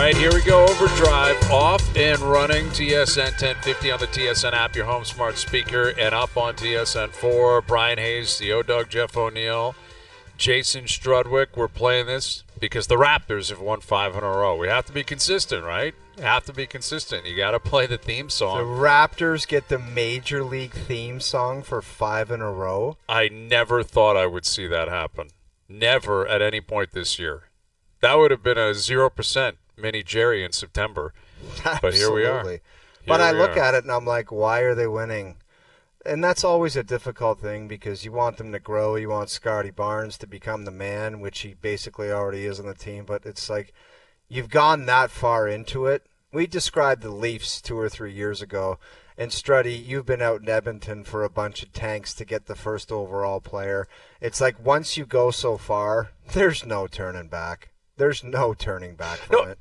right, here we go. OverDrive off and running. TSN 1050 on the TSN app, your home smart speaker, and up on TSN 4. Bryan Hayes, the O-Dog, Jeff O'Neill, Jason Strudwick. We're playing this because the Raptors have won 5 in a row. We have to be consistent, right? You have to be consistent. You got to play the theme song. The Raptors get the Major League theme song for 5 in a row? I never thought I would see that happen. Never at any point this year. That would have been a 0% mini Jerry in September. But here we are. But I look at it and I'm like, why are they winning? And that's always a difficult thing because you want them to grow. You want Scotty Barnes to become the man, which he basically already is on the team. But it's like you've gone that far into it. We described the Leafs 2 or 3 years ago. And Struddy, you've been out in Edmonton for a bunch of tanks to get the first overall player. It's like once you go so far, there's no turning back. There's no turning back from it.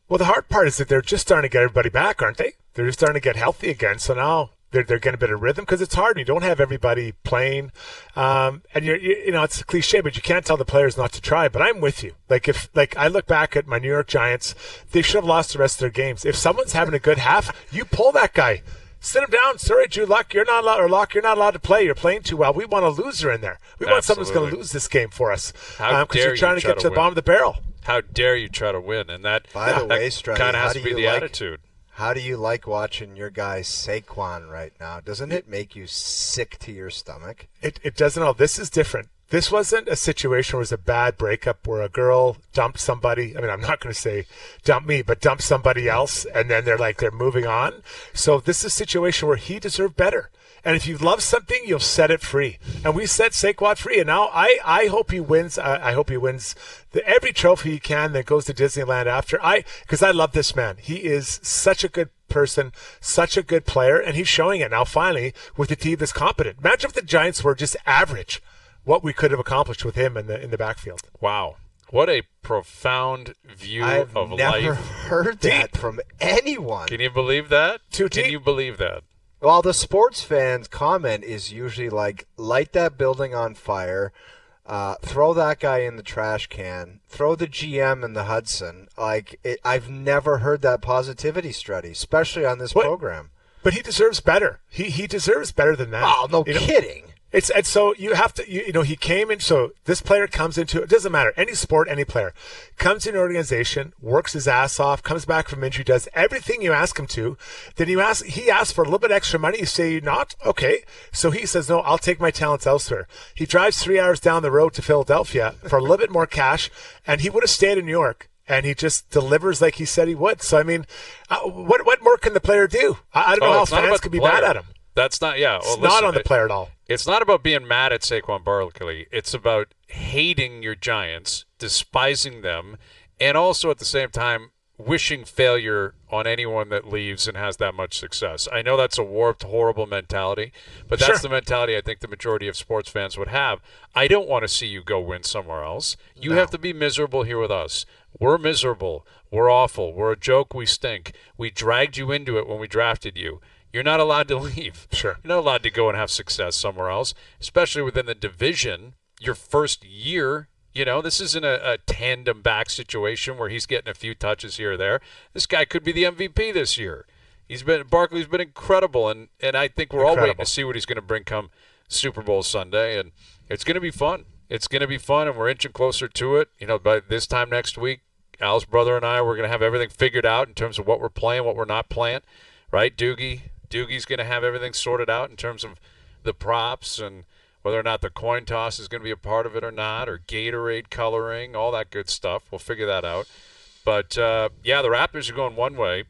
Well, the hard part is that they're just starting to get everybody back, aren't they? They're just starting to get healthy again. So now they're getting a bit of rhythm because it's hard. You don't have everybody playing, and you know it's a cliche, but you can't tell the players not to try. But I'm with you. Like I look back at my New York Giants, they should have lost the rest of their games. If someone's having a good half, you pull that guy. Sit him down. Sorry, Drew Luck, you're not allowed, or Locke, you're not allowed to play. You're playing too well. We want a loser in there. We want someone who's going to lose this game for us because you're trying to get to the bottom of the barrel. How dare you try to win? And that, by the way, Struddy, kind of has to be the attitude. How do you like watching your guy Saquon right now? Doesn't it make you sick to your stomach? It doesn't all. This is different. This wasn't a situation where it was a bad breakup where a girl dumped somebody. I mean, I'm not going to say dump me, but dump somebody else, and then they're moving on. So this is a situation where he deserved better. And if you love something, you'll set it free. And we set Saquon free. And now I hope he wins. I hope he wins every trophy he can that goes to Disneyland after. Because I love this man. He is such a good person, such a good player, and he's showing it now finally with a team that's competent. Imagine if the Giants were just average, what we could have accomplished with him in the backfield. Wow. What a profound view of life. I've never heard that from anyone. Can you believe that? Too deep. Can you believe that? Well, the sports fans' comment is usually like, light that building on fire, throw that guy in the trash can, throw the GM in the Hudson. I've never heard that positivity, Struddy, especially on this program. But he deserves better. He deserves better than that. Oh, no kidding. And so you have to, he came in, so this player comes into, it doesn't matter, any sport, any player, comes in an organization, works his ass off, comes back from injury, does everything you ask him to, then he asks for a little bit extra money, you say not, okay. So he says, no, I'll take my talents elsewhere. He drives 3 hours down the road to Philadelphia for a little bit more cash, and he would have stayed in New York. And he just delivers like he said he would. So, I mean, what more can the player do? I don't know how fans could be mad at him. That's not, yeah. Well, it's not on the player at all. It's not about being mad at Saquon Barkley. It's about hating your Giants, despising them, and also at the same time wishing failure on anyone that leaves and has that much success. I know that's a warped, horrible mentality, but that's the mentality I think the majority of sports fans would have. I don't want to see you go win somewhere else. You have to be miserable here with us. We're miserable. We're awful. We're a joke. We stink. We dragged you into it when we drafted you. You're not allowed to leave. Sure. You're not allowed to go and have success somewhere else, especially within the division. Your first year, this isn't a tandem back situation where he's getting a few touches here or there. This guy could be the MVP this year. Barkley's been incredible, and I think we're all waiting to see what he's going to bring come Super Bowl Sunday, and it's going to be fun. It's going to be fun, and we're inching closer to it. By this time next week, Al's brother and I, we're going to have everything figured out in terms of what we're playing, what we're not playing, right, Doogie's going to have everything sorted out in terms of the props and whether or not the coin toss is going to be a part of it or not, or Gatorade coloring, all that good stuff. We'll figure that out. But, the Raptors are going one way,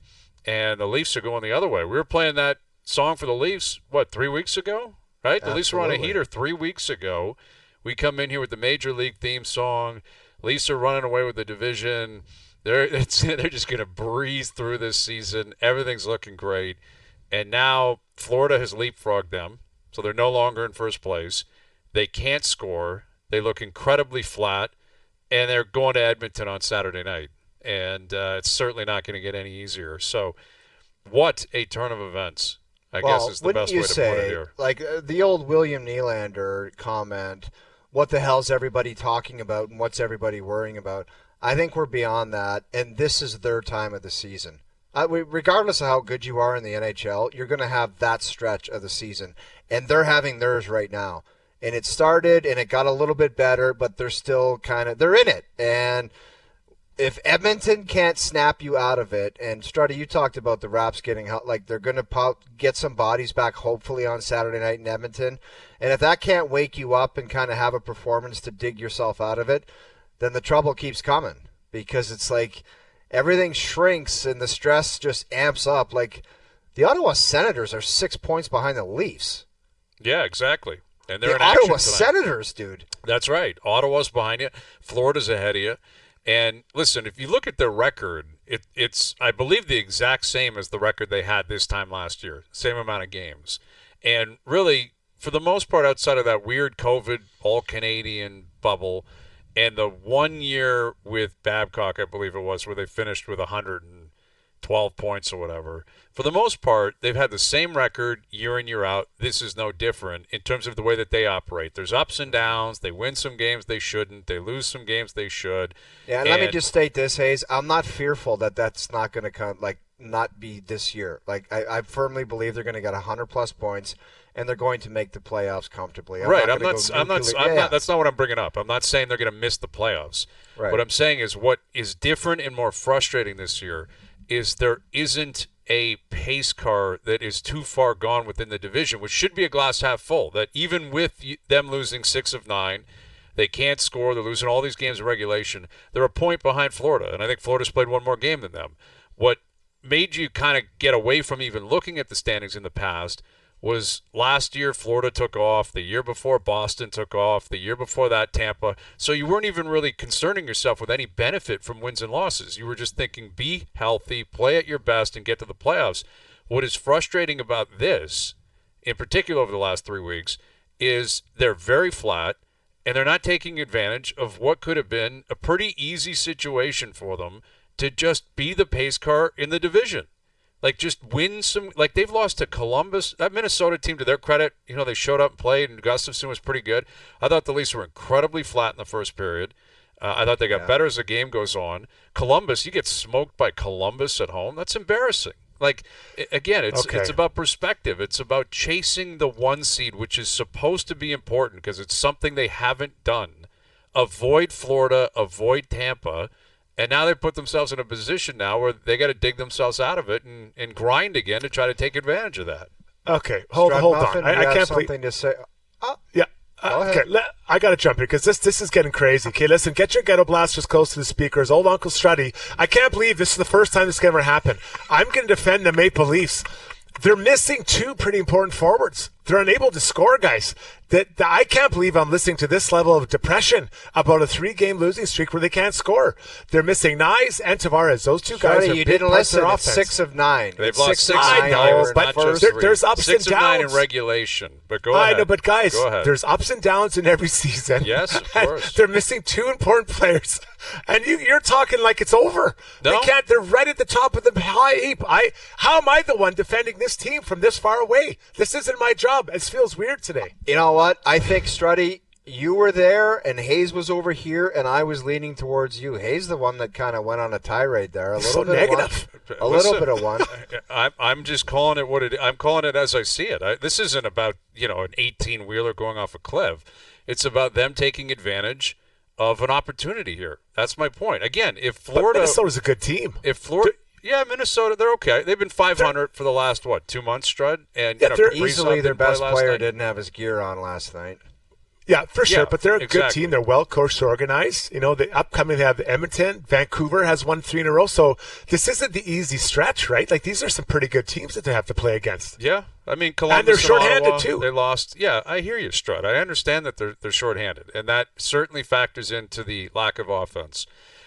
and the Leafs are going the other way. We were playing that song for the Leafs, 3 weeks ago? Right? The Leafs were on a heater 3 weeks ago. We come in here with the Major League theme song. Leafs are running away with the division. They're just going to breeze through this season. Everything's looking great. And now Florida has leapfrogged them, so they're no longer in first place. They can't score. They look incredibly flat, and they're going to Edmonton on Saturday night. And it's certainly not going to get any easier. So what a turn of events, I guess is the best way to put it here. Like the old William Nylander comment, what the hell's everybody talking about and what's everybody worrying about? I think we're beyond that, and this is their time of the season. Regardless of how good you are in the NHL, you're going to have that stretch of the season, and they're having theirs right now. And it started, and it got a little bit better, but they're still they're in it. And if Edmonton can't snap you out of it, and Struddy, you talked about the Raps getting they're going to get some bodies back hopefully on Saturday night in Edmonton, and if that can't wake you up and kind of have a performance to dig yourself out of it, then the trouble keeps coming, because it's like everything shrinks and the stress just amps up. Like the Ottawa Senators are 6 points behind the Leafs. Yeah, exactly. And they're the Ottawa Senators, dude. That's right. Ottawa's behind you. Florida's ahead of you. And listen, if you look at their record, it's I believe the exact same as the record they had this time last year. Same amount of games. And really, for the most part, outside of that weird COVID all-Canadian bubble, and the 1 year with Babcock, I believe it was, where they finished with 112 points or whatever. For the most part, they've had the same record year in, year out. This is no different in terms of the way that they operate. There's ups and downs. They win some games they shouldn't. They lose some games they should. Yeah, and let me just state this, Hayes. I'm not fearful that that's not going to come, not be this year. I firmly believe they're going to get 100-plus points, and they're going to make the playoffs comfortably. That's not what I'm bringing up. I'm not saying they're going to miss the playoffs. Right. What I'm saying is what is different and more frustrating this year is there isn't a pace car that is too far gone within the division, which should be a glass half full, that even with them losing 6 of 9, they can't score. They're losing all these games in regulation. They're a point behind Florida, and I think Florida's played one more game than them. What made you kind of get away from even looking at the standings in the past was last year Florida took off, the year before Boston took off, the year before that Tampa. So you weren't even really concerning yourself with any benefit from wins and losses. You were just thinking, be healthy, play at your best, and get to the playoffs. What is frustrating about this, in particular over the last 3 weeks, is they're very flat, and they're not taking advantage of what could have been a pretty easy situation for them to just be the pace car in the division. Just win some. They've lost to Columbus. That Minnesota team, to their credit, they showed up and played, and Gustafsson was pretty good. I thought the Leafs were incredibly flat in the first period. I thought they got better as the game goes on. Columbus, you get smoked by Columbus at home. That's embarrassing. It's about perspective. It's about chasing the 1 seed, which is supposed to be important because it's something they haven't done. Avoid Florida, avoid Tampa. And now they put themselves in a position now where they got to dig themselves out of it and grind again to try to take advantage of that. Okay, hold on. I can't believe something to say. Yeah. Okay, I got to jump here because this is getting crazy. Okay, listen, get your ghetto blasters close to the speakers. Old Uncle Struddy, I can't believe this is the first time this can ever happen. I'm going to defend the Maple Leafs. They're missing 2 pretty important forwards. They're unable to score, guys. I can't believe I'm listening to this level of depression about a 3-game losing streak where they can't score. They're missing Nyes and Tavares. Those 2 guys are you big didn't parts of listen. their It's offense. 6 of 9. They've lost 6 of 9. I know, but there's ups and downs. 6 of 9 in regulation. But go ahead. I know, but guys, go ahead. there's ups and downs in every season. Yes, of course. They're missing 2 important players. And you're talking like it's over. No. They're right at the top of the high heap. How am I the one defending this team from this far away? This isn't my job. It feels weird today. You know what? I think, Struddy, you were there and Hayes was over here and I was leaning towards you. Hayes the one that kind of went on a tirade there. A little bit negative. Little bit of one. I'm just calling it what it. I'm calling it as I see it. This isn't about an 18-wheeler going off a cliff. It's about them taking advantage of an opportunity here. That's my point. Again, if Florida, but Minnesota's a good team. If Florida. Yeah, Minnesota, they're okay. They've been 500 for the last, 2 months, Strud? And they're easily their best player didn't have his gear on last night. Yeah, for sure. Yeah, but they're a good exactly. team. They're well coached, organized. The upcoming they have Edmonton, Vancouver has won 3 in a row. So this isn't the easy stretch, right? These are some pretty good teams that they have to play against. Yeah, I mean Columbus and they're shorthanded Ottawa, too. They lost. Yeah, I hear you, Strud. I understand that they're shorthanded, and that certainly factors into the lack of offense,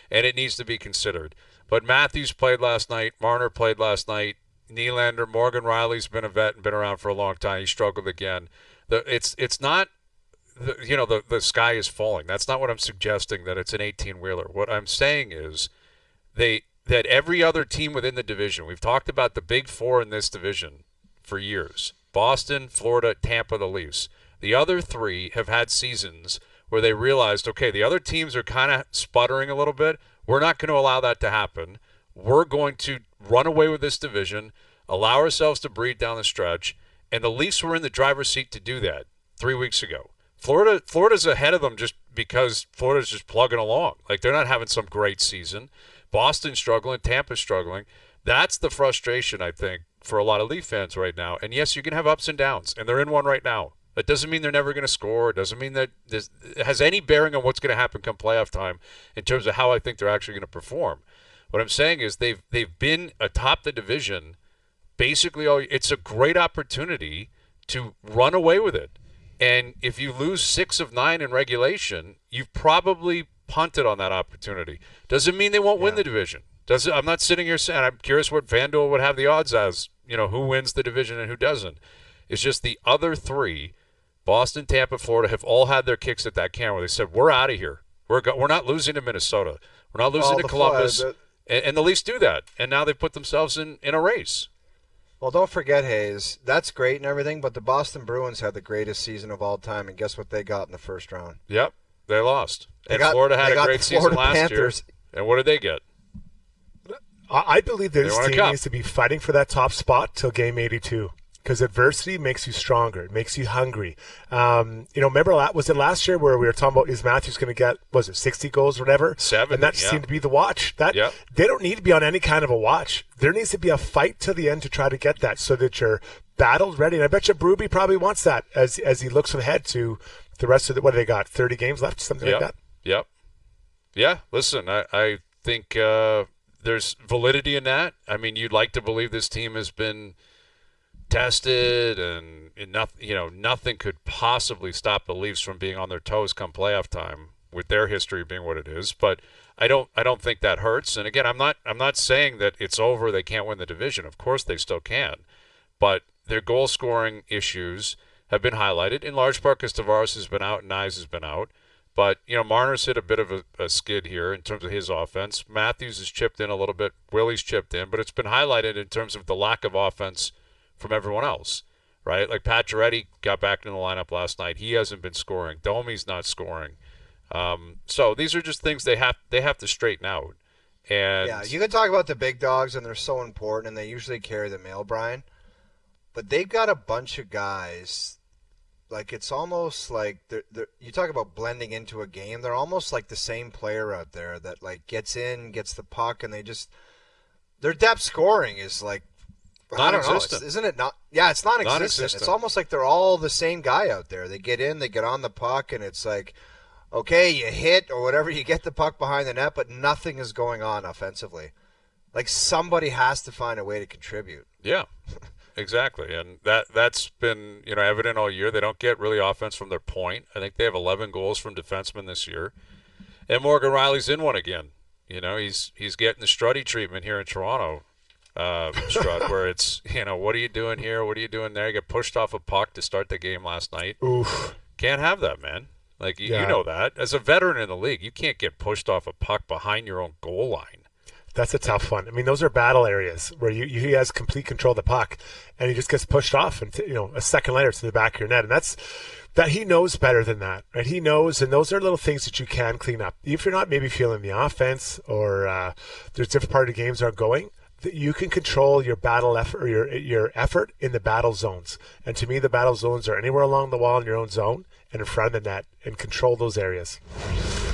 and it needs to be considered. But Matthews played last night. Marner played last night. Nylander, Morgan Rielly's been a vet and been around for a long time. He struggled again. It's not. The sky is falling. That's not what I'm suggesting, that it's an 18-wheeler. What I'm saying is that every other team within the division, we've talked about the big 4 in this division for years, Boston, Florida, Tampa, the Leafs. The other 3 have had seasons where they realized, okay, the other teams are kind of sputtering a little bit. We're not going to allow that to happen. We're going to run away with this division, allow ourselves to breathe down the stretch, and the Leafs were in the driver's seat to do that 3 weeks ago. Florida's ahead of them just because Florida's just plugging along. Like, they're not having some great season. Boston's struggling. Tampa's struggling. That's the frustration, I think, for a lot of Leaf fans right now. And, yes, you can have ups and downs, and they're in one right now. That doesn't mean they're never going to score. It doesn't mean that it has any bearing on what's going to happen come playoff time in terms of how I think they're actually going to perform. What I'm saying is they've been atop the division basically it's a great opportunity to run away with it. And if you lose 6 of 9 in regulation, you've probably punted on that opportunity. Doesn't mean they won't win the division. I'm not sitting here saying, I'm curious what FanDuel would have the odds as, who wins the division and who doesn't. It's just the other 3, Boston, Tampa, Florida, have all had their kicks at that can where they said, we're out of here. We're not losing to Minnesota. We're not losing to Columbus. And the Leafs do that. And now they've put themselves in a race. Well, don't forget, Hayes, that's great and everything, but the Boston Bruins had the greatest season of all time, and guess what they got in the first round? Yep, they lost. Florida had a great season last year. And what did they get? I believe this team needs to be fighting for that top spot till game 82. Because adversity makes you stronger. It makes you hungry. Remember, was it last year where we were talking about is Matthews going to get, 60 goals or whatever? 7. And that seemed to be the watch. They don't need to be on any kind of a watch. There needs to be a fight to the end to try to get that so that you're battled ready. And I bet you Berube probably wants that as he looks ahead to the rest of what do they got? 30 games left? Something like that? Yep. Yeah, listen, I think there's validity in that. I mean, you'd like to believe this team has been tested and nothing could possibly stop the Leafs from being on their toes come playoff time with their history being what it is. But I don't think that hurts. And again, I'm not saying that it's over. They can't win the division. Of course they still can. But their goal scoring issues have been highlighted in large part because Tavares has been out and Nyes has been out. But, Marner's hit a bit of a skid here in terms of his offense. Matthews has chipped in a little bit. Willie's chipped in. But it's been highlighted in terms of the lack of offense from everyone else, right? Like Pacioretty got back in the lineup last night. He hasn't been scoring. Domi's not scoring. So these are just things they have to straighten out. And yeah, you can talk about the big dogs, and they're so important, and they usually carry the mail, Brian. But they've got a bunch of guys. Like, it's almost like you talk about blending into a game. They're almost like the same player out there that gets in, gets the puck, and their depth scoring is like. I don't know. Isn't it not? Yeah, it's non-existent. It's almost like they're all the same guy out there. They get in, they get on the puck, and it's like, okay, you hit or whatever, you get the puck behind the net, but nothing is going on offensively. Like, somebody has to find a way to contribute. Yeah, exactly. And that's been evident all year. They don't get really offense from their point. I think they have 11 goals from defensemen this year. And Morgan Rielly's in one again. He's getting the Struddy treatment here in Toronto. Strud, where it's, what are you doing here? What are you doing there? You get pushed off a puck to start the game last night. Oof. Can't have that, man. Like, you know that. As a veteran in the league, you can't get pushed off a puck behind your own goal line. That's a tough one. I mean, those are battle areas where he has complete control of the puck, and he just gets pushed off, and a second later it's in the back of your net, and that he knows better than that, right? He knows, and those are little things that you can clean up. If you're not maybe feeling the offense, or there's different part of the games aren't going, that you can control your battle effort or your effort in the battle zones. And to me, the battle zones are anywhere along the wall in your own zone and in front of the net, and control those areas.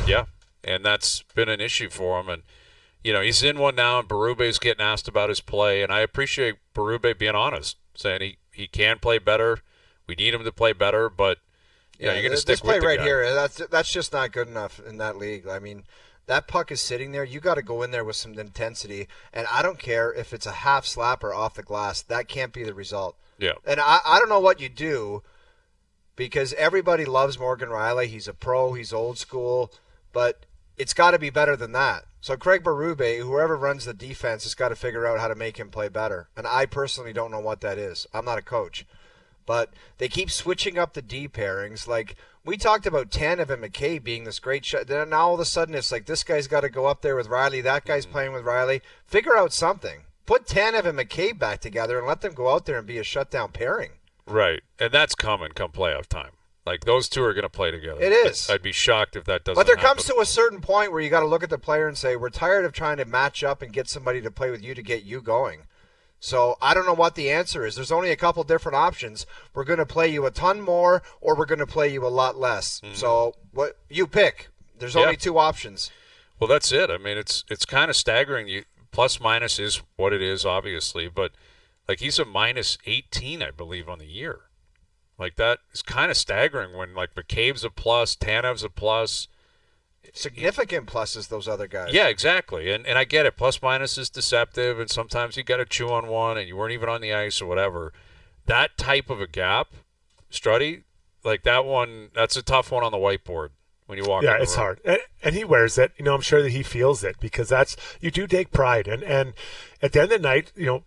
Yeah, and that's been an issue for him. And he's in one now, and Berube's getting asked about his play, and I appreciate Berube being honest, saying he can play better. We need him to play better, but you're going to stick with the play right guy. Here. That's just not good enough in that league. I mean, that puck is sitting there. You got to go in there with some intensity, and I don't care if it's a half slapper off the glass. That can't be the result. Yeah. And I don't know what you do, because everybody loves Morgan Rielly. He's a pro. He's old school, but it's got to be better than that. So Craig Berube, whoever runs the defense, has got to figure out how to make him play better. And I personally don't know what that is. I'm not a coach. But they keep switching up the D pairings. Like, we talked about Tanev and McKay being this great shot. Then now all of a sudden it's like this guy's got to go up there with Rielly. That guy's playing with Rielly. Figure out something. Put Tanev and McKay back together and let them go out there and be a shutdown pairing. Right. And that's coming come playoff time. Like, those two are going to play together. It is. I'd be shocked if that doesn't But there happen. comes to a certain point where you got to look at the player and say, we're tired of trying to match up and get somebody to play with you to get you going. So I don't know what the answer is. There's only a couple different options. We're going to play you a ton more, or we're going to play you a lot less. So what you pick. There's only two options. Well, that's it. I mean, it's kind of staggering. Plus minus is what it is, obviously, but like he's a minus 18, I believe, on the year. Like, that is kind of staggering when, like, McCabe's a plus, Tanev's a plus. Significant pluses, those other guys. Yeah, exactly. And I get it. Plus minus is deceptive, and sometimes you got to chew on one, and you weren't even on the ice or whatever. That type of a gap, Struddy, like that one, that's a tough one on the whiteboard when you walk in the it's room. hard. And he wears it. You know, I'm sure that he feels it because you do take pride. And at the end of the night, you know,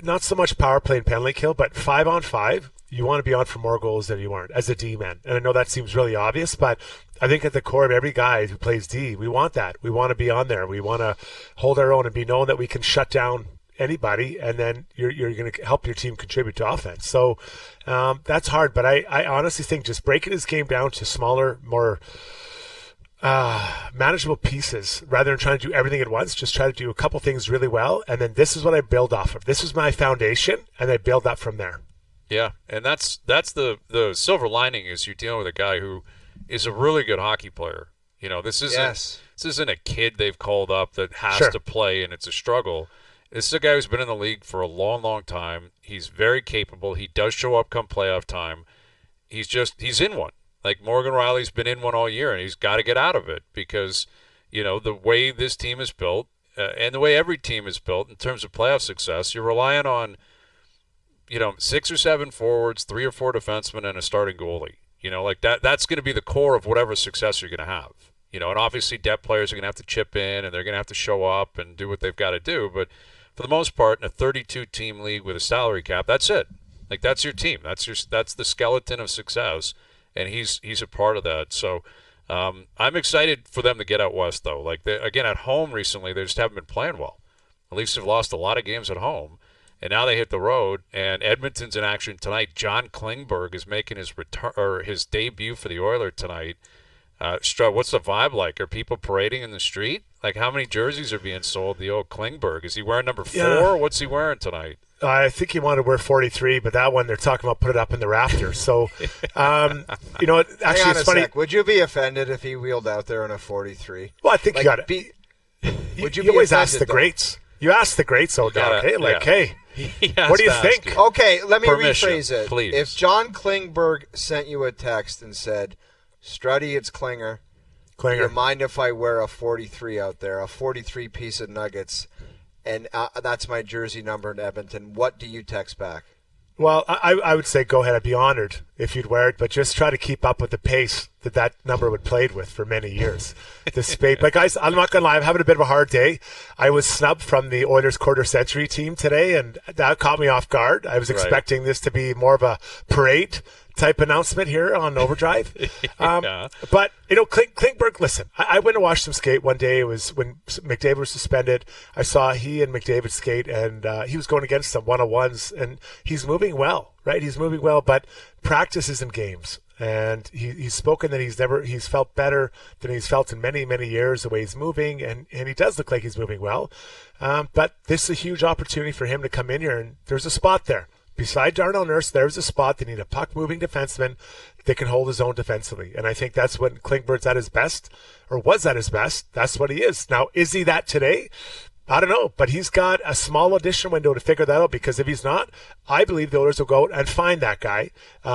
not so much power play and penalty kill, but 5-on-5, you want to be on for more goals than you aren't as a D-man. And I know that seems really obvious, but I think at the core of every guy who plays D, we want that. We want to be on there. We want to hold our own and be known that we can shut down anybody, and then you're going to help your team contribute to offense. So that's hard, but I honestly think just breaking his game down to smaller, more manageable pieces rather than trying to do everything at once, just try to do a couple things really well, and then this is what I build off of. This is my foundation, and I build up from there. Yeah, and that's the silver lining is you're dealing with a guy who is a really good hockey player. You know, this isn't a kid they've called up that has to play and it's a struggle. This is a guy who's been in the league for a long, long time. He's very capable. He does show up come playoff time. He's in one. Like, Morgan Rielly's been in one all year, and he's got to get out of it because, you know, the way this team is built and the way every team is built in terms of playoff success, you're relying on, you know, 6 or 7 forwards, 3 or 4 defensemen, and a starting goalie. You know, like that's going to be the core of whatever success you're going to have. You know, and obviously depth players are going to have to chip in, and they're going to have to show up and do what they've got to do. But for the most part, in a 32-team league with a salary cap, that's it. Like, that's your team. That's the skeleton of success, and he's a part of that. So I'm excited for them to get out west, though. Like, again, at home recently, they just haven't been playing well. At least they've lost a lot of games at home. And now they hit the road, and Edmonton's in action tonight. John Klingberg is making his return or his debut for the Oilers tonight. Strud, what's the vibe like? Are people parading in the street? Like, how many jerseys are being sold? The old Klingberg, is he wearing number 4? Yeah. What's he wearing tonight? I think he wanted to wear 43, but that one they're talking about put it up in the rafters. So, you know, actually, Hang on it's a funny. sec. Would you be offended if he wheeled out there in a 43? Well, I think Like, you got it. Would you You be always ask offended, the though? greats. You ask the greats, Dog. Hey, like, hey, He has what do you to ask think? you. Okay, let me Permission, rephrase it. please. If John Klingberg sent you a text and said, Struddy, it's Klinger. Do you mind if I wear a 43 out there, a 43 piece of Nuggets, and that's my jersey number in Edmonton? What do you text back? Well, I would say go ahead. I'd be honored if you'd wear it, but just try to keep up with the pace that number would played with for many years. But guys, I'm not going to lie. I'm having a bit of a hard day. I was snubbed from the Oilers quarter century team today, and that caught me off guard. I was expecting this to be more of a parade type announcement here on OverDrive. But, you know, Klingberg, listen, I went to watch them skate one day. It was when McDavid was suspended. I saw he and McDavid skate, and he was going against some one-on-ones, and he's moving well, right? He's moving well, but practice isn't games. And he's spoken that he's felt better than he's felt in many, many years, the way he's moving, and he does look like he's moving well. But this is a huge opportunity for him to come in here, and there's a spot there. Beside Darnell Nurse, there's a spot. They need a puck-moving defenseman that can hold his own defensively. And I think that's when Klingberg's at his best, or was at his best. That's what he is. Now, is he that today? I don't know, but he's got a small audition window to figure that out, because if he's not, I believe the Oilers will go out and find that guy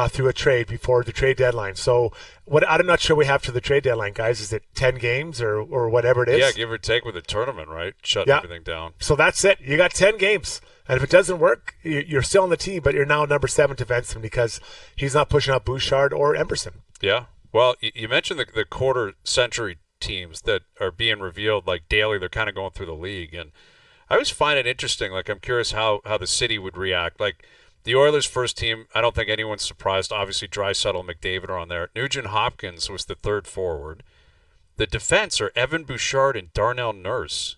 through a trade before the trade deadline. So I'm not sure we have to the trade deadline, guys. Is it 10 games or whatever it is? Yeah, give or take with the tournament, right? Shutting everything down. So that's it. You got 10 games. And if it doesn't work, you're still on the team, but you're now number 7 defenseman because he's not pushing out Bouchard or Emerson. Yeah. Well, you mentioned the quarter century teams that are being revealed like daily. They're kind of going through the league, and I always find it interesting. Like, I'm curious how the city would react. Like, the Oilers' first team, I don't think anyone's surprised. Obviously, Draisaitl and McDavid are on there. Nugent Hopkins was the third forward. The defense are Evan Bouchard and Darnell Nurse.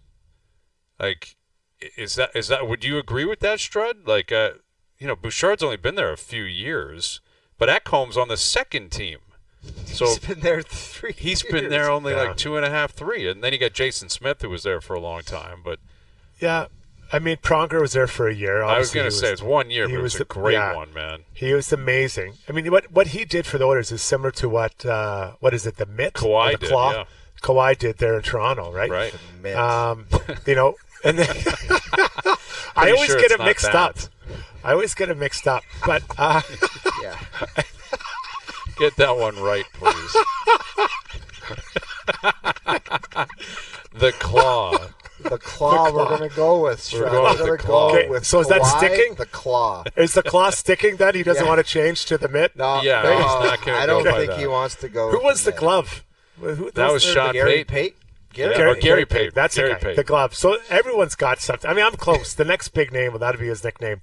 Like, is that? Would you agree with that, Strud? Like, Bouchard's only been there a few years, but Ekholm's on the second team. So he's been there 3 years. He's been there only like 2.5, 3. And then you got Jason Smith, who was there for a long time. But yeah, I mean, Pronger was there for a year. I was going to say it's 1 year, but it was a great one, man. He was amazing. I mean, what he did for the Oilers is similar to what is it, the mitt? Kawhi the claw? did, yeah. Kawhi did there in Toronto, right? Right. You know, and then I always sure get it's it not mixed bad. up. I always get it mixed up. But Yeah. Get that one right, please. The claw. The claw we're going to go with, Strud. going with We're the gonna claw. go Okay, with so is that Kawhi, sticking? The claw. is the claw sticking then? He doesn't Yeah. want to change to the mitt? No, Yeah, no, he's not gonna I go don't by think that. he wants to go. Who was the with glove? That was Sean Gary Payton. Payton? Gary Payton. That's Gary the guy. Payton. The glove. So everyone's got something. I mean, I'm close. The next big name, well, that'd be his nickname.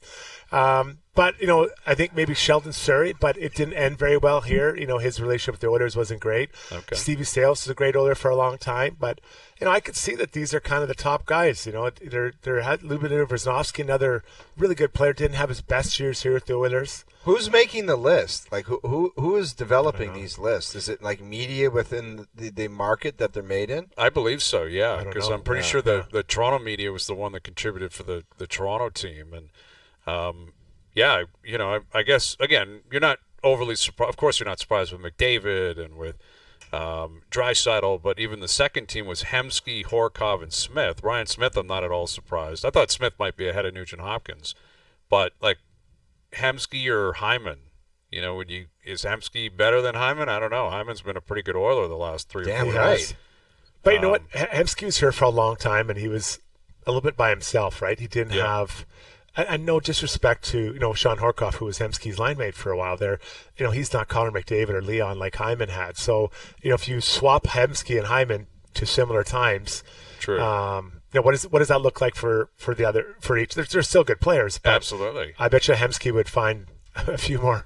But, you know, I think maybe Sheldon Surrey, but it didn't end very well here. You know, his relationship with the Oilers wasn't great. Okay. Stevie Sales is a great Oiler for a long time. But, you know, I could see that these are kind of the top guys. You know, there had Lubomir Vrznovsky, another really good player, didn't have his best years here with the Oilers. Who's making the list? Like, who is developing these lists? Is it like media within the market that they're made in? I believe so, yeah, don't because know. I'm pretty Yeah, sure the Toronto media was the one that contributed for the Toronto team. And, yeah, you know, I guess, again, you're not overly surprised. Of course, you're not surprised with McDavid and with Draisaitl, but even the second team was Hemsky, Horkov, and Smith. Ryan Smith, I'm not at all surprised. I thought Smith might be ahead of Nugent Hopkins. But, like, Hemsky or Hyman, you know, is Hemsky better than Hyman? I don't know. Hyman's been a pretty good Oiler the last 3 or 4 Damn years. right. But you know what? Hemsky was here for a long time, and he was a little bit by himself, right? He didn't have, and no disrespect to, you know, Sean Horkoff, who was Hemsky's line mate for a while there. You know, he's not Connor McDavid or Leon like Hyman had. So, you know, if you swap Hemsky and Hyman to similar times, True. you know, what does that look like for each? They're still good players, but Absolutely. I bet you Hemsky would find a few more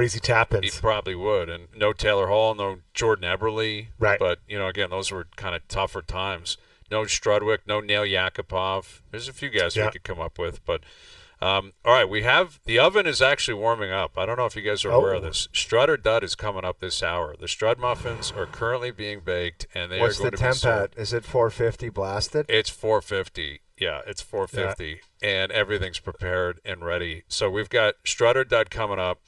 easy He tap-ins. probably would. And no Taylor Hall, no Jordan Eberle. Right. But, you know, again, those were kind of tougher times. No Strudwick, no Nail Yakupov. There's a few guys we could come up with. But, all right, we have – the oven is actually warming up. I don't know if you guys are aware of this. Strud or Dud is coming up this hour. The Strud muffins are currently being baked, and they What's are going the to be temp served. at? Is it 450 blasted? It's 450. Yeah, it's 450, and everything's prepared and ready. So we've got Strutter Dud coming up.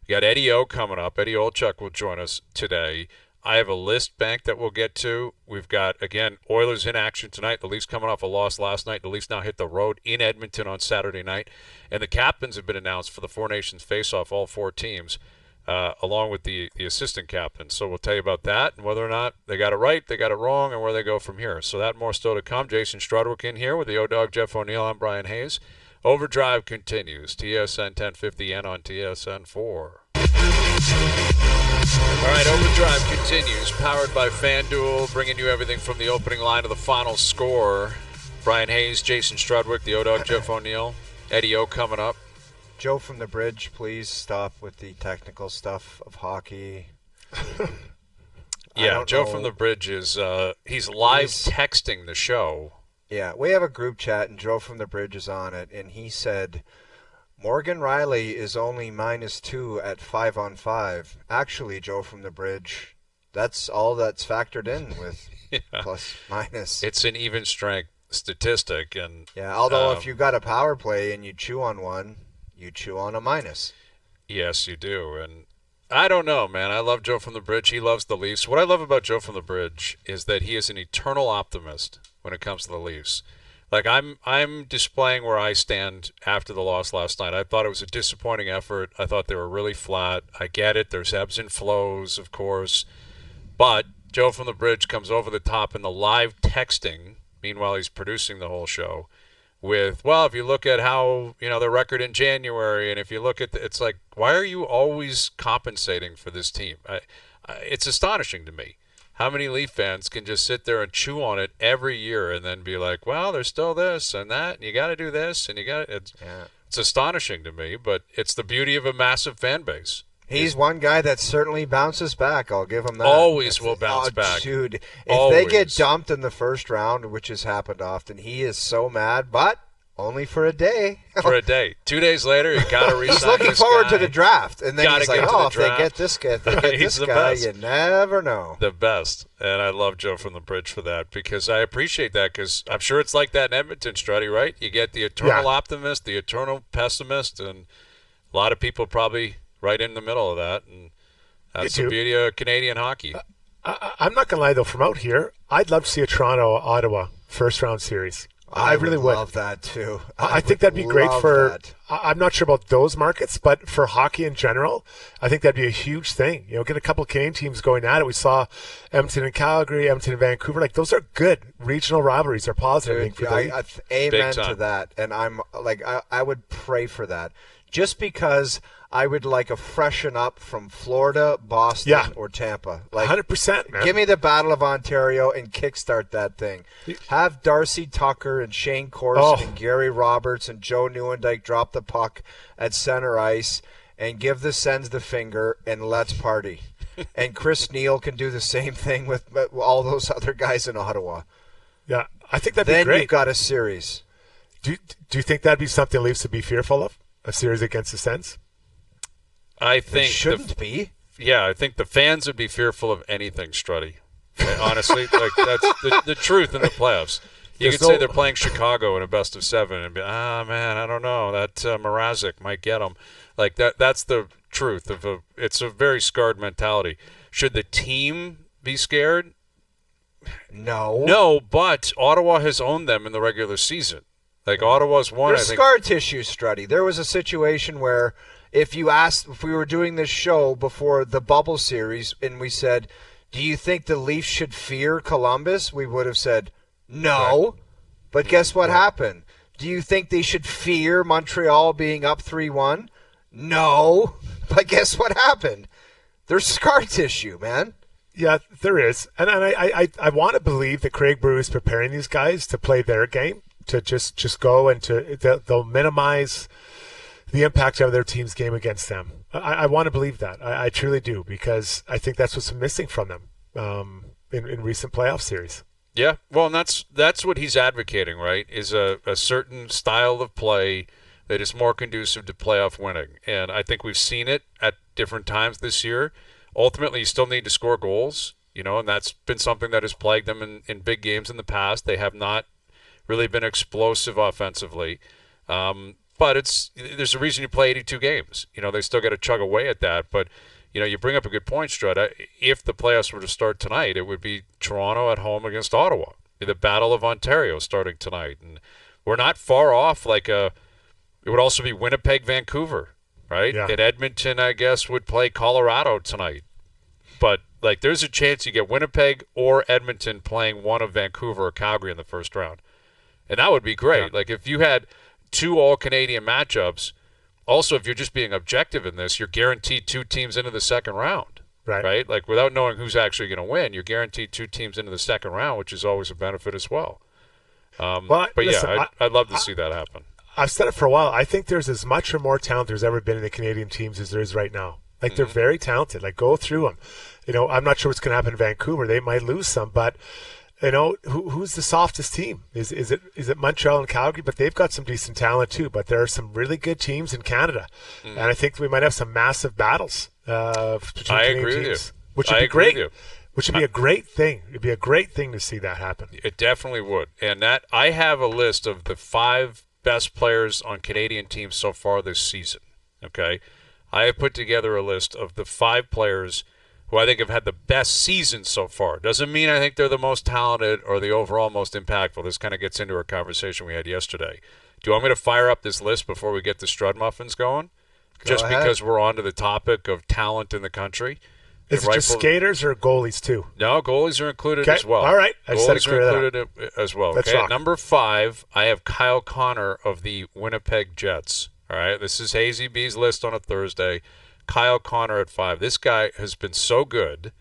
We got Eddie O coming up. Eddie Olchuk will join us today. I have a list bank that we'll get to. We've got, again, Oilers in action tonight. The Leafs coming off a loss last night. The Leafs now hit the road in Edmonton on Saturday night. And the captains have been announced for the Four Nations face-off, all 4 teams, along with the assistant captain. So we'll tell you about that and whether or not they got it right, they got it wrong, and where they go from here. So that and more still to come. Jason Strudwick in here with the O-Dog Jeff O'Neill. I'm Bryan Hayes. OverDrive continues. TSN 1050 and on TSN 4. All right, OverDrive continues, powered by FanDuel, bringing you everything from the opening line to the final score. Bryan Hayes, Jason Strudwick, the O-Dog Jeff O'Neill, Eddie O coming up. Joe from the bridge, please stop with the technical stuff of hockey. Yeah, Joe from the bridge is he's live texting the show. Yeah, we have a group chat, and Joe from the bridge is on it, and he said Morgan Rielly is only -2 at 5-on-5. Actually, Joe from the bridge, that's all that's factored in with plus minus. It's an even strength statistic, and although if you got a power play and you chew on one, you chew on a minus. yes, you do. And I don't know, man. I love Joe from the bridge. He loves the Leafs. What I love about Joe from the bridge is that he is an eternal optimist when it comes to the Leafs. Like, I'm displaying where I stand after the loss last night. I thought it was a disappointing effort. I thought they were really flat. I get it. There's ebbs and flows, of course. But Joe from the bridge comes over the top in the live texting. Meanwhile, he's producing the whole show with, well, if you look at how, you know, the record in January, and if you look at it's like, why are you always compensating for this team? It's astonishing to me. How many Leaf fans can just sit there and chew on it every year and then be like, well, there's still this and that, and you got to do this, and you got to. It's astonishing to me, but it's the beauty of a massive fan base. He's one guy that certainly bounces back. I'll give him that. Always will bounce back. Dude, if Always. they get dumped in the first round, which has happened often, he is so mad. But only for a day. For a day. 2 days later, you got to resign. He's looking this forward guy. to the draft, and then he's like, "Oh, if they draft. get this guy, if they get He's this the guy, best. you never know." The best. And I love Joe from the Bridge for that, because I appreciate that, because I'm sure it's like that in Edmonton, Struddy, right? You get the eternal optimist, the eternal pessimist, and a lot of people probably right in the middle of that. And that's the beauty of Canadian hockey. I'm not going to lie, though, from out here, I'd love to see a Toronto-Ottawa first-round series. I really would. love that, too. I think that'd be great for that. I'm not sure about those markets, but for hockey in general, I think that'd be a huge thing. You know, get a couple of Canadian teams going at it. We saw Edmonton and Calgary, Edmonton and Vancouver. Like, those are good regional rivalries. They're positive. Dude, I think, for amen to that. And I'm like, I would pray for that. Just because I would like a freshen up from Florida, Boston, or Tampa. Like 100%, man. Give me the Battle of Ontario and kickstart that thing. Have Darcy Tucker and Shane Corson and Gary Roberts and Joe Nieuwendyk drop the puck at center ice and give the Sens the finger and let's party. And Chris Neal can do the same thing with all those other guys in Ottawa. Yeah, I think that'd be Then great. you've got a series. Do you think that'd be something Leafs would be fearful of? A series against the Sens? I think It shouldn't be. Yeah, I think the fans would be fearful of anything, Struddy. Honestly, like that's the truth in the playoffs. You could say they're playing Chicago in a best of 7 and be, man, I don't know. That Mrazek might get them. Like that's the truth of it's a very scarred mentality. Should the team be scared? No, but Ottawa has owned them in the regular season. Like Ottawa's won. There's scar tissue, Struddy. There was a situation where if we were doing this show before the bubble series and we said, do you think the Leafs should fear Columbus? We would have said no. Right. But guess what happened? Do you think they should fear Montreal being up 3-1? No. But guess what happened? There's scar tissue, man. Yeah, there is. And I want to believe that Craig Berube is preparing these guys to play their game, to just go and they'll minimize the impact of their team's game against them. I want to believe that. I truly do, because I think that's what's missing from them in recent playoff series. Yeah, well, and that's what he's advocating, right, is a certain style of play that is more conducive to playoff winning. And I think we've seen it at different times this year. Ultimately, you still need to score goals, and that's been something that has plagued them in big games in the past. They have not really been explosive offensively. But there's a reason you play 82 games. They still got to chug away at that. But, you bring up a good point, Strud. If the playoffs were to start tonight, it would be Toronto at home against Ottawa. The Battle of Ontario starting tonight. And we're not far off. It would also be Winnipeg, Vancouver, right? Yeah. And Edmonton, I guess, would play Colorado tonight. But, there's a chance you get Winnipeg or Edmonton playing one of Vancouver or Calgary in the first round. And that would be great. Yeah. If you had 2 all-Canadian matchups, also, if you're just being objective in this, you're guaranteed 2 teams into the second round. Right? Without knowing who's actually going to win, you're guaranteed 2 teams into the second round, which is always a benefit as well. But listen, yeah, I'd love to see that happen. I've said it for a while. I think there's as much or more talent there's ever been in the Canadian teams as there is right now. They're very talented. Go through them. I'm not sure what's going to happen in Vancouver. They might lose some, but who's the softest team? Is it Montreal and Calgary? But they've got some decent talent too. But there are some really good teams in Canada, and I think we might have some massive battles between Canadian teams, which would be great. Which would be a great thing. It'd be a great thing to see that happen. It definitely would. And I have a list of the 5 best players on Canadian teams so far this season. Okay, I have put together a list of the 5 players who I think have had the best season so far. Doesn't mean I think they're the most talented or the overall most impactful. This kind of gets into our conversation we had yesterday. Do you want me to fire up this list before we get the Strud Muffins going? Go ahead. Because we're on to the topic of talent in the country. Is it just skaters or goalies too? No, goalies are included as well. All right. Goalies are included as well. Let's okay, rock. At number 5, I have Kyle Connor of the Winnipeg Jets. All right, this is Hayesy B's list on a Thursday. Kyle Connor at 5. This guy has been so good.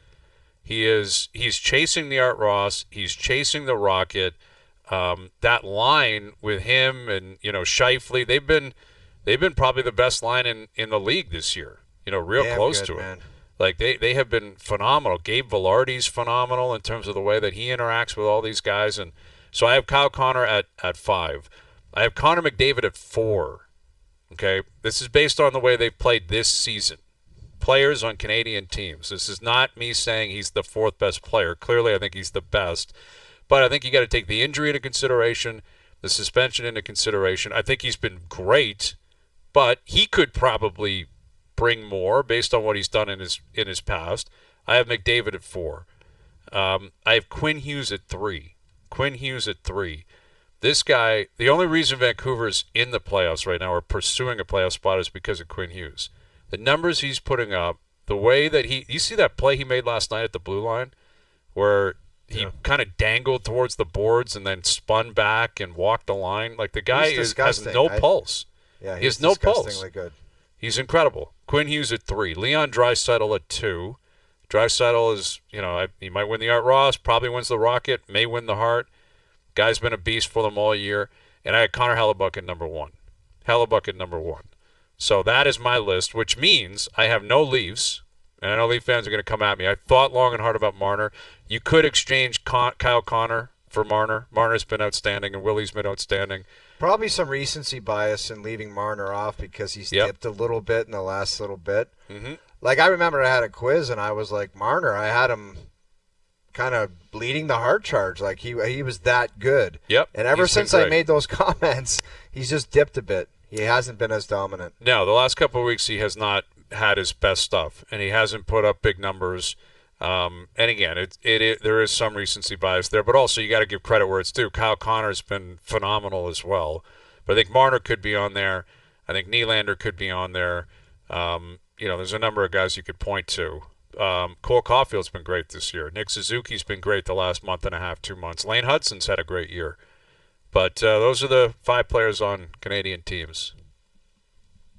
He's chasing the Art Ross. He's chasing the Rocket. That line with him and Scheifele, they've been probably the best line in the league this year. Real close to it. They have been phenomenal. Gabe Velarde's phenomenal in terms of the way that he interacts with all these guys, and so I have Kyle Connor at 5. I have Connor McDavid at 4. Okay, this is based on the way they've played this season. Players on Canadian teams. This is not me saying he's the 4th best player. Clearly, I think he's the best. But I think you got to take the injury into consideration, the suspension into consideration. I think he's been great, but he could probably bring more based on what he's done in his past. I have McDavid at 4. I have Quinn Hughes at 3. Quinn Hughes at 3. This guy, the only reason Vancouver's in the playoffs right now or pursuing a playoff spot is because of Quinn Hughes. The numbers he's putting up, the way that you see that play he made last night at the blue line where he kind of dangled towards the boards and then spun back and walked the line. Like the guy has no pulse. Yeah, he has no pulse. Good. He's incredible. Quinn Hughes at 3. Leon Draisaitl at 2. Draisaitl is, he might win the Art Ross, probably wins the Rocket, may win the Hart. Guy's been a beast for them all year. And I had Connor Hellebuyck at number 1. Hellebuyck at number 1. So that is my list, which means I have no Leafs. And I know Leaf fans are going to come at me. I thought long and hard about Marner. You could exchange Kyle Connor for Marner. Marner's been outstanding, and Willie's been outstanding. Probably some recency bias in leaving Marner off because he's dipped a little bit in the last little bit. Mm-hmm. Like, I remember I had a quiz, and I was like, Marner, I had him kind of leading the Hart charge. Like, he was that good. Yep. And ever since I made those comments, he's just dipped a bit. He hasn't been as dominant. No, the last couple of weeks he has not had his best stuff, and he hasn't put up big numbers. And again, there is some recency bias there, but also you got to give credit where it's due. Kyle Connor's been phenomenal as well. But I think Marner could be on there. I think Nylander could be on there. There's a number of guys you could point to. Cole Caulfield's been great this year. Nick Suzuki's been great the last month and a half, 2 months. Lane Hudson's had a great year. But those are the 5 players on Canadian teams.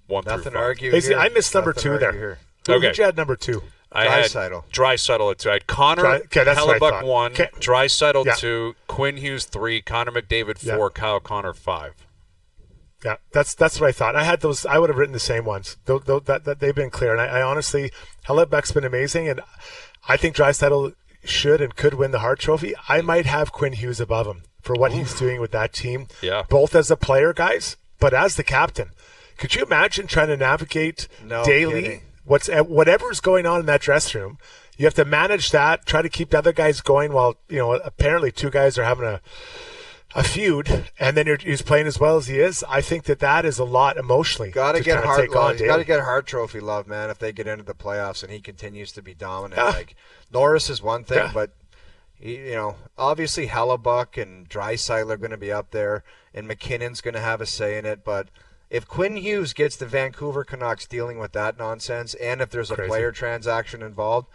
1 Nothing through 5. to argue Hayesy, here. I missed number Nothing 2 there. here. Who did you add number 2? I had Draisaitl at 2. I had Connor Hellebuyck 1, Draisaitl 2, Quinn Hughes 3, Connor McDavid 4, Kyle Connor 5. Yeah, that's what I thought. I had those. I would have written the same ones. That they've been clear, and I honestly, Hellebuyck's been amazing, and I think Draisaitl should and could win the Hart Trophy. I might have Quinn Hughes above him for what he's doing with that team. Yeah, both as a player, guys, but as the captain. Could you imagine trying to navigate daily whatever's going on in that dressing room? You have to manage that, try to keep the other guys going while, apparently 2 guys are having a feud, and then he's playing as well as he is. I think that is a lot emotionally. Got to get Hart Trophy love, man, if they get into the playoffs and he continues to be dominant. Yeah. Like, Norris is one thing, but obviously Hellebuyck and Draisaitl are going to be up there, and McKinnon's going to have a say in it, but if Quinn Hughes gets the Vancouver Canucks dealing with that nonsense, and if there's a player transaction involved,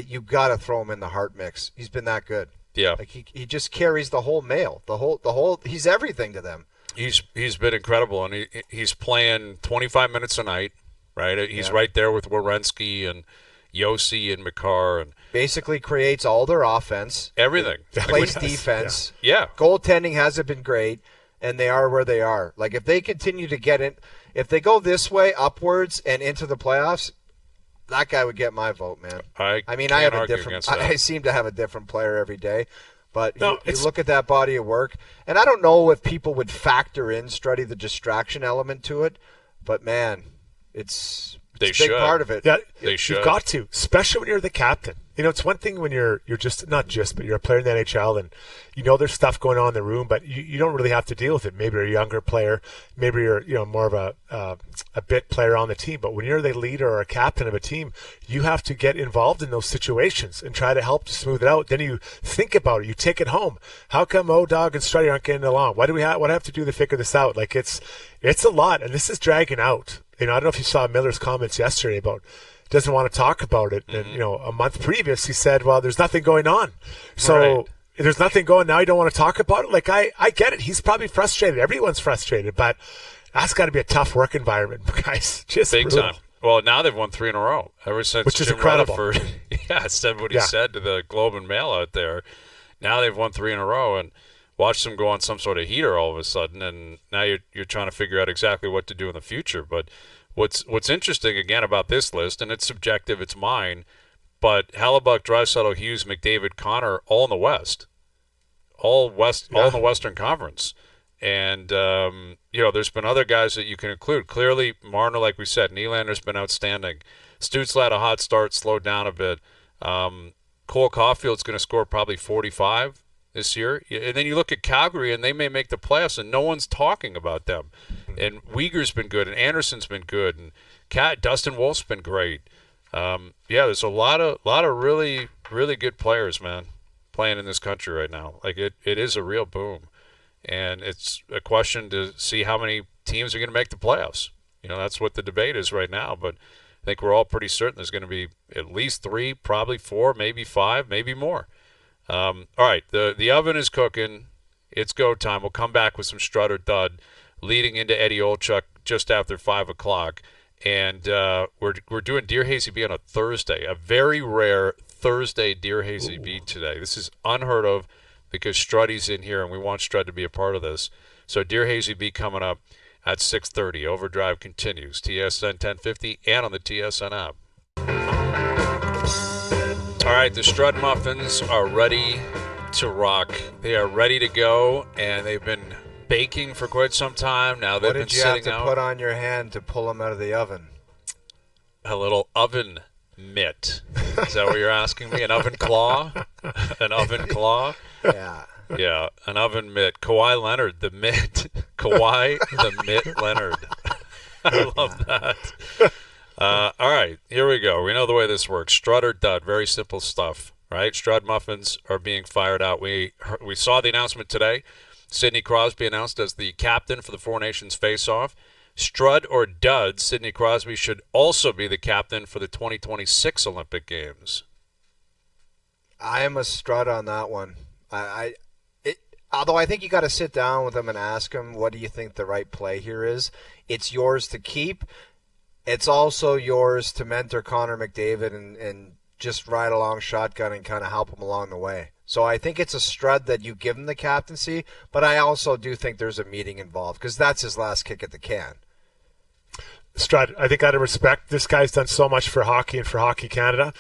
you got to throw him in the Hart mix. He's been that good. Yeah, like he just carries the whole mail. The whole. He's everything to them. He's been incredible, and he's playing 25 minutes a night. Right, he's right there with Werenski and Yossi and Makar, and basically creates all their offense. Everything plays defense. Yeah, goaltending hasn't been great. And they are where they are. Like, if they continue to get in, if they go this way, upwards, and into the playoffs, that guy would get my vote, man. I have a different. I seem to have a different player every day, but you look at that body of work, and I don't know if people would factor in Struddy the distraction element to it, but man, it's a big part of it. Yeah, they should. You've got to, especially when you're the captain. It's one thing when you're just but you're a player in the NHL, and there's stuff going on in the room, but you don't really have to deal with it. Maybe you're a younger player, maybe you're more of a bit player on the team. But when you're the leader or a captain of a team, you have to get involved in those situations and try to help to smooth it out. Then you think about it, you take it home. How come O-Dog and Struddy aren't getting along? What do I have to do to figure this out? Like it's a lot, and this is dragging out. I don't know if you saw Miller's comments yesterday about doesn't want to talk about it. And, a month previous, he said, well, there's nothing going on. So if there's nothing going now, you don't want to talk about it? Like, I get it. He's probably frustrated. Everyone's frustrated. But that's got to be a tough work environment, guys. Just big brutal. time. Well, now they've won 3 in a row. Ever since Which is Jim incredible. Rutherford said what he said to the Globe and Mail out there. Now they've won 3 in a row. And watch them go on some sort of heater all of a sudden. And now you're trying to figure out exactly what to do in the future. But What's interesting, again, about this list, and it's subjective, it's mine, but Hellebuyck, Draisaitl, Hughes, McDavid, Connor, all in the West. All in the Western Conference. And, there's been other guys that you can include. Clearly, Marner, like we said, Nylander's been outstanding. Stützle had a hot start, slowed down a bit. Cole Caulfield's going to score probably 45 this year. And then you look at Calgary, and they may make the playoffs, and no one's talking about them. And Uyghur's been good, and Anderson's been good, and Dustin Wolf's been great. There's a lot of really, really good players, man, playing in this country right now. Like, it is a real boom. And it's a question to see how many teams are going to make the playoffs. That's what the debate is right now. But I think we're all pretty certain there's going to be at least 3, probably 4, maybe 5, maybe more. All right, the oven is cooking. It's go time. We'll come back with some Strud or Dud leading into Eddie Olchuk just after 5 o'clock. And we're doing Dear Hayesy B on a Thursday, a very rare Thursday Dear Hayesy B today. This is unheard of because Struddy's in here, and we want Strud to be a part of this. So Dear Hayesy B coming up at 6:30. OverDrive continues, TSN 1050 and on the TSN app. All right, the Strud muffins are ready to rock. They are ready to go, and they've been baking for quite some time now. They've been sitting out. What did you have to put on your hand to pull them out of the oven? A little oven mitt. Is that what you're asking me? An oven claw? An oven claw? Yeah. Yeah, an oven mitt. Kawhi Leonard, the mitt. Kawhi, the mitt Leonard. I love that. All right, here we go. We know the way this works. Strud or Dud, very simple stuff, right? Strud muffins are being fired out. We saw the announcement today. Sidney Crosby announced as the captain for the Four Nations face-off. Strud or Dud, Sidney Crosby should also be the captain for the 2026 Olympic Games. I am a Strud on that one. Although I think you got to sit down with him and ask him, what do you think the right play here is? It's yours to keep. It's also yours to mentor Connor McDavid and just ride along shotgun and kind of help him along the way. So I think it's a Strud that you give him the captaincy, but I also do think there's a meeting involved because that's his last kick at the can. Strud, I think out of respect, this guy's done so much for hockey and for Hockey Canada.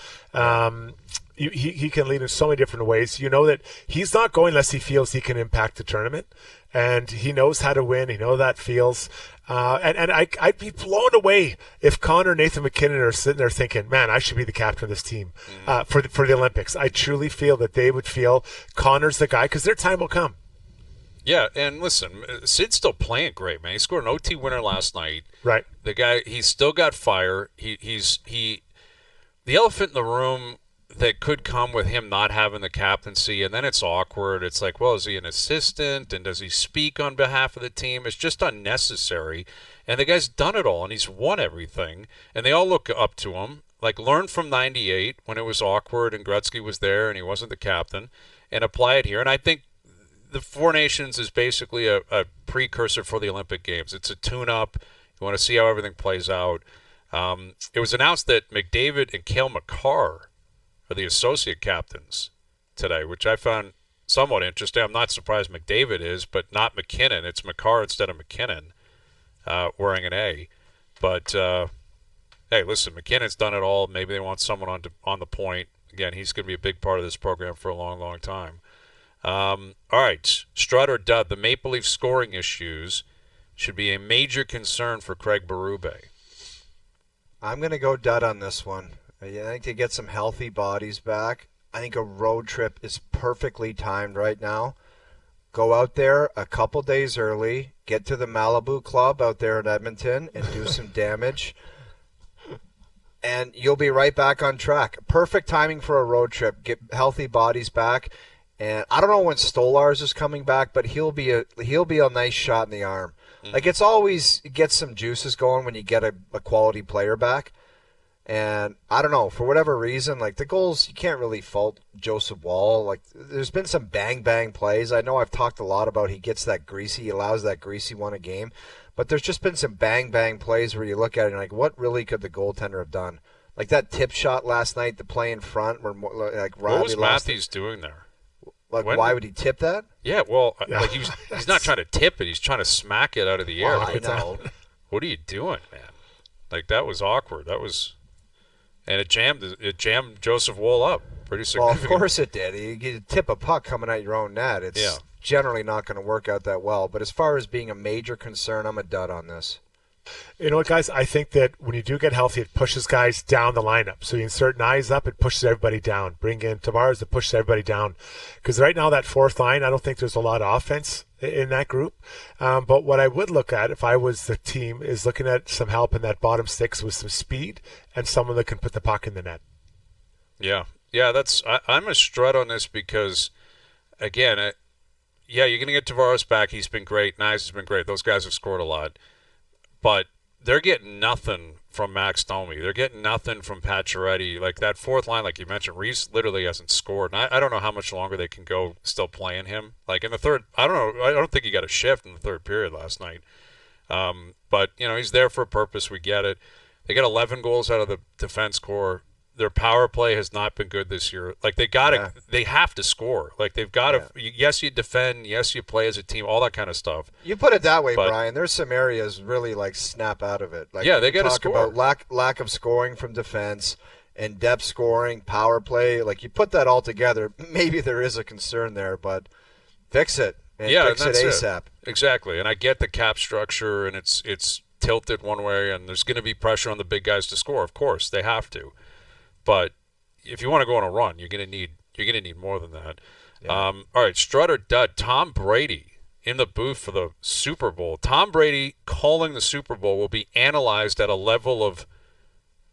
He can lead in so many different ways. You know that he's not going unless he feels he can impact the tournament, and he knows how to win. He knows that feels. And I'd be blown away if Connor and Nathan McKinnon are sitting there thinking, man, I should be the captain of this team for the Olympics. I truly feel that they would feel Connor's the guy because their time will come. Yeah, and listen, Sid's still playing great, man. He scored an OT winner last night. Right. The guy, he's still got fire. The elephant in the room that could come with him not having the captaincy, and then it's awkward. It's like, well, is he an assistant, and does he speak on behalf of the team? It's just unnecessary, and the guy's done it all, and he's won everything, and they all look up to him. Like, learn from 98 when it was awkward and Gretzky was there and he wasn't the captain, and apply it here. And I think the Four Nations is basically a precursor for the Olympic Games. It's a tune-up. You want to see how everything plays out. It was announced that McDavid and Cale Makar are the associate captains today, which I found somewhat interesting. I'm not surprised McDavid is, but not McKinnon. It's Makar instead of McKinnon wearing an A. But, hey, listen, McKinnon's done it all. Maybe they want someone on the point. Again, he's going to be a big part of this program for a long, long time. All right, Strud or Dud, the Maple Leaf scoring issues should be a major concern for Craig Berube. I'm going to go Dud on this one. I think to get some healthy bodies back, I think a road trip is perfectly timed right now. Go out there a couple days early, get to the Malibu Club out there in Edmonton and do some damage, and you'll be right back on track. Perfect timing for a road trip. Get healthy bodies back. And I don't know when Stolarz is coming back, but he'll be a nice shot in the arm. Like, it's always gets some juices going when you get a quality player back. And I don't know, for whatever reason, like the goals, you can't really fault Joseph Wall. Like, there's been some bang plays. I know I've talked a lot about he allows that greasy one a game, but there's just been some bang plays where you look at it and like, what really could the goaltender have done? Like that tip shot last night, the play in front where like Riley. What was Matthews doing there? Like, why would he tip that? Yeah, well, like he's not trying to tip it. He's trying to smack it out of the air. Well, I know. What are you doing, man? Like, that was awkward. And it jammed Joseph Woll up pretty significantly. Well, of course it did. You tip a puck coming at your own net. It's generally not going to work out that well. But as far as being a major concern, I'm a dud on this. You know what, guys? I think that when you do get healthy, it pushes guys down the lineup. So you insert Nyes up, it pushes everybody down. Bring in Tavares, it pushes everybody down. Because right now, that fourth line, I don't think there's a lot of offense in that group. But what I would look at if I was the team is looking at some help in that bottom six with some speed and someone that can put the puck in the net. Yeah. Yeah, I'm a Strud on this because, again, you're going to get Tavares back. He's been great. Nyes has been great. Those guys have scored a lot. But they're getting nothing from Max Domi. They're getting nothing from Pacioretty. Like that fourth line, like you mentioned, Reese literally hasn't scored. And I don't know how much longer they can go still playing him. Like in the third, I don't know. I don't think he got a shift in the third period last night. But, he's there for a purpose. We get it. They got 11 goals out of the defense corps. Their power play has not been good this year. Like they have to score. Like they've got to. Yes, you defend. Yes, you play as a team. All that kind of stuff. You put it that way, Brian. There's some areas really like snap out of it. Like they got to score. About lack of scoring from defense and depth scoring, power play. Like you put that all together, maybe there is a concern there, but fix it. And fix it ASAP. Exactly. And I get the cap structure, and it's tilted one way, and there's going to be pressure on the big guys to score. Of course, they have to. But if you want to go on a run, you're going to need more than that. Yeah. All right, Strud or dud. Tom Brady in the booth for the Super Bowl. Tom Brady calling the Super Bowl will be analyzed at a level of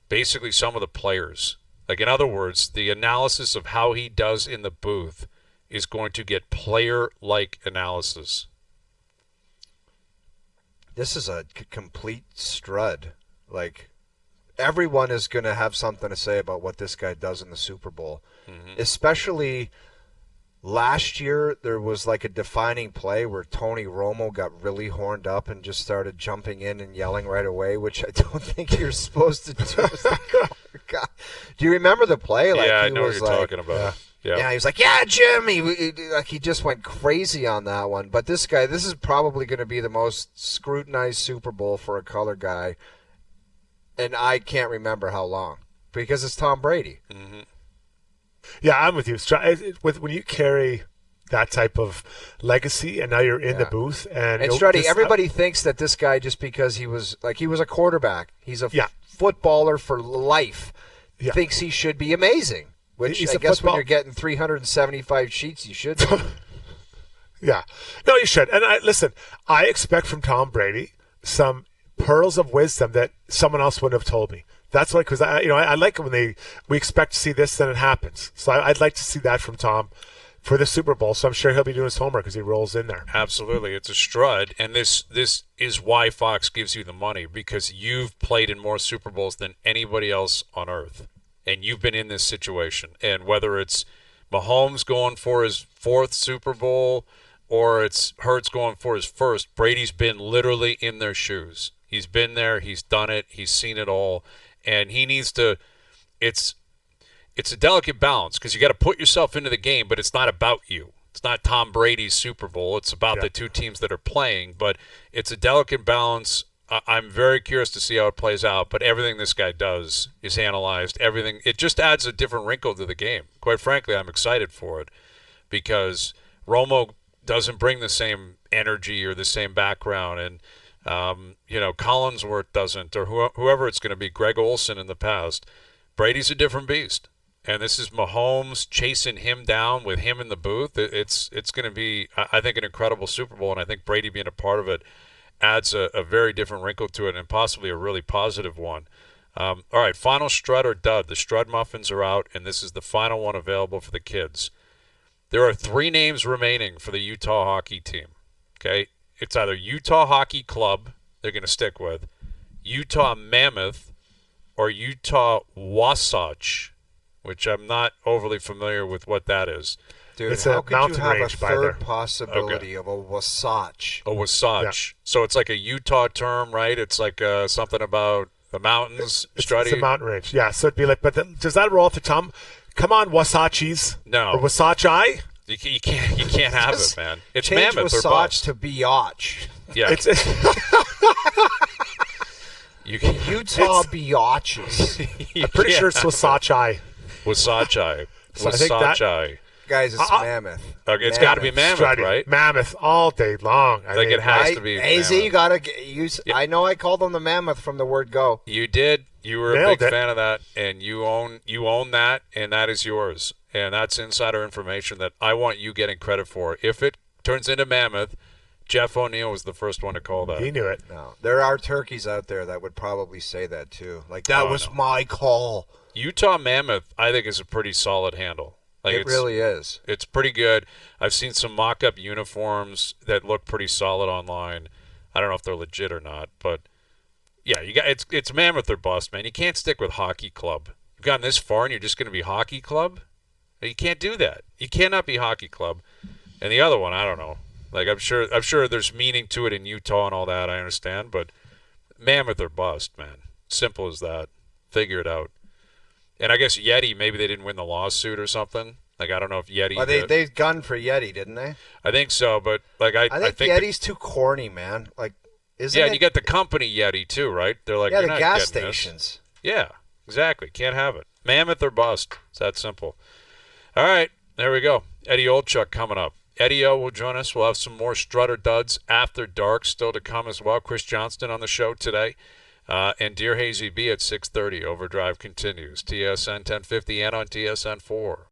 basically some of the players. Like in other words, the analysis of how he does in the booth is going to get player-like analysis. This is a complete Strud. Like. Everyone is going to have something to say about what this guy does in the Super Bowl. Mm-hmm. Especially last year, there was like a defining play where Tony Romo got really horned up and just started jumping in and yelling right away, which I don't think you're supposed to do. God. Do you remember the play? Like, I know what you're talking about. Yeah, he was like, "Yeah, Jim." He just went crazy on that one. But this is probably going to be the most scrutinized Super Bowl for a color guy. And I can't remember how long because it's Tom Brady. Mm-hmm. Yeah, I'm with you. When you carry that type of legacy and now you're in the booth. And Struddy, everybody thinks that this guy, just because he was a quarterback, he's a footballer for life, thinks he should be amazing. Which I guess when you're getting 375 sheets, you should be. Yeah. No, you should. And listen, I expect from Tom Brady some pearls of wisdom that someone else wouldn't have told me. That's why, because I like it when we expect to see this, then it happens. So I'd like to see that from Tom for the Super Bowl. So I'm sure he'll be doing his homework as he rolls in there. Absolutely, it's a Strud, and this is why Fox gives you the money, because you've played in more Super Bowls than anybody else on earth, and you've been in this situation. And whether it's Mahomes going for his fourth Super Bowl or it's Hurts going for his first, Brady's been literally in their shoes. He's been there. He's done it. He's seen it all. And he needs to – it's a delicate balance because you got to put yourself into the game, but it's not about you. It's not Tom Brady's Super Bowl. It's about the two teams that are playing. But it's a delicate balance. I'm very curious to see how it plays out. But everything this guy does is analyzed. Everything – it just adds a different wrinkle to the game. Quite frankly, I'm excited for it because Romo doesn't bring the same energy or the same background. And – Collinsworth doesn't, or whoever it's going to be, Greg Olson in the past. Brady's a different beast. And this is Mahomes chasing him down with him in the booth. It's going to be, I think, an incredible Super Bowl, and I think Brady being a part of it adds a very different wrinkle to it and possibly a really positive one. All right, final Strud or dud. The Strud muffins are out, and this is the final one available for the kids. There are 3 names remaining for the Utah hockey team, okay? It's either Utah Hockey Club, they're going to stick with, Utah Mammoth, or Utah Wasatch, which I'm not overly familiar with what that is. Dude, it's how a could you have a third there. possibility of a Wasatch? A Wasatch. Yeah. So it's like a Utah term, right? It's like something about the mountains. It's a mountain range. Yeah, so it'd be like, but does that roll off the tongue? Come on, Wasatchies. No. Or Wasatch-I? You can't have it, man. It's change Mammoth or Wasatch bust. to Biatch. Yeah. Utah Biatches. I'm pretty sure it's Wasatch-I. Wasatch-I. So I think that Guys, it's Mammoth. Okay, it's got to be Mammoth, Struddy. right? Mammoth all day long. Like it has to be Hayesy, Mammoth. you got to use. Yeah. I know I called them the Mammoth from the word go. You did. You were a Nailed big it. fan of that, and you own that, and that is yours. And that's insider information that I want you getting credit for. If it turns into Mammoth, Jeff O'Neill was the first one to call that. He knew it. No, there are turkeys out there that would probably say that too. Like that was no. my call. Utah Mammoth, I think, is a pretty solid handle. Like It really is. It's pretty good. I've seen some mock-up uniforms that look pretty solid online. I don't know if they're legit or not, but yeah, it's Mammoth or bust, man. You can't stick with Hockey Club. You've gotten this far and you're just going to be Hockey Club? You can't do that. You cannot be Hockey Club. And the other one, I don't know. Like I'm sure there's meaning to it in Utah and all that, I understand, but Mammoth or bust, man. Simple as that. Figure it out. And I guess Yeti, maybe they didn't win the lawsuit or something. Like I don't know if Yeti. Well, they gunned for Yeti, didn't they? I think so, but like I think Yeti's too corny, man. Like, isn't yeah, it? and you get the company Yeti too, right? They're like, yeah, you're the not gas getting this. stations. Yeah, exactly. Can't have it. Mammoth or bust. It's that simple. All right, there we go. Eddie Olchuk coming up. Eddie O will join us. We'll have some more Strutter Duds after dark still to come as well. Chris Johnston on the show today. And Dear Hazy B at 6:30. Overdrive continues. TSN 1050 and on TSN 4.